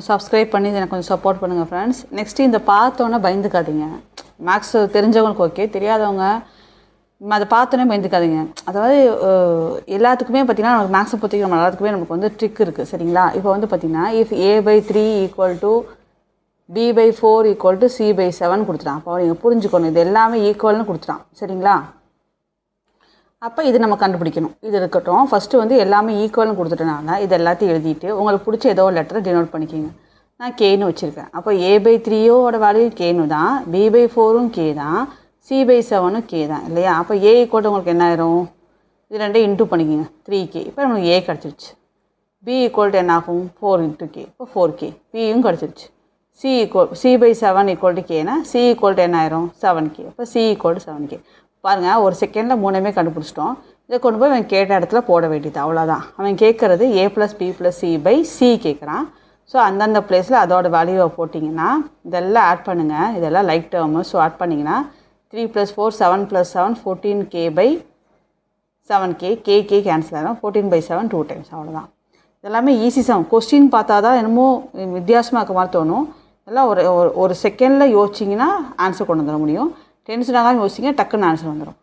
Subscribe பண்ணி எனக்கு கொஞ்சம் சப்போர்ட் பண்ணுங்கள் ஃப்ரெண்ட்ஸ். நெக்ஸ்ட்டு இந்த பார்த்தோன்னே பயந்துக்காதீங்க. மேக்ஸ் தெரிஞ்சவங்களுக்கு ஓகே, தெரியாதவங்க அதை பார்த்தோன்னே பயந்துக்காதீங்க. அதாவது எல்லாத்துக்குமே பார்த்திங்கன்னா நமக்கு மேக்ஸை பொறுத்தவரைக்கும் நம்ம எல்லாத்துக்குமே நமக்கு வந்து ட்ரிக் இருக்குது சரிங்களா. இப்போ வந்து பார்த்திங்கன்னா இஃப் a/3 = b/4 = c/7 கொடுத்துட்டான். அப்போ நீங்கள் புரிஞ்சுக்கணும் இது எல்லாமே ஈக்குவல்னு கொடுத்துட்டான் சரிங்களா. அப்போ இது நம்ம கண்டுபிடிக்கணும். இது இருக்கட்டும். ஃபஸ்ட்டு வந்து எல்லாமே ஈக்குவல்னு கொடுத்துட்டனால இது எல்லாத்தையும் எழுதிட்டு உங்களுக்கு பிடிச்ச ஏதோ ஒரு லெட்டரை டினோட் பண்ணிக்கிங்க. நான் கேன்னு வச்சுருக்கேன். அப்போ a/3யோட வேல்யூ கேன்னு தான், b/4ம் கே தான், c/7ம் கே தான் இல்லையா. அப்போ a = உங்களுக்கு என்ன ஆயிரும், இது ரெண்டையும் இன்டூ பண்ணிக்கிங்க 3k. இப்போ நமக்கு a கிடச்சிருச்சு. b = என்ன ஆகும் 4 × k, இப்போ 4k. bயும் கிடச்சிருச்சு. c/7 = கேனா c = என்ன ஆயிரும் 7k. அப்போ c = 7k. பாருங்கள், ஒரு செகண்டில் மூணுமே கண்டுபிடிச்சிட்டோம். இதை கொண்டு போய் அவன் கேட்ட இடத்துல போட வேண்டியது அவ்வளோதான். அவன் கேட்குறது a + b + c/c கேட்குறான். ஸோ அந்தந்த பிளேஸில் அதோட வேல்யூவை போட்டிங்கன்னா இதெல்லாம் ஆட் பண்ணுங்கள். இதெல்லாம் லைக் டேர்மு. ஸோ ஆட் பண்ணிங்கன்னா 3 + 4 7 + 7 14k/7k. k கேன்சல் ஆகிடும். 14/7 2 டைம்ஸ் அவ்வளோதான். இதெல்லாமே ஈஸி சம். கொஸ்டின் பார்த்தா தான் என்னமோ வித்தியாசமாக இருக்க மாதிரி தோணும். இதெல்லாம் ஒரு செகண்டில் யோசிச்சிங்கன்னா ஆன்சர் கொண்டு வந்துட முடியும். டென்ஷனாக யோசிச்சிங்க டக்குன்னு ஆன்சர் வந்துடும்.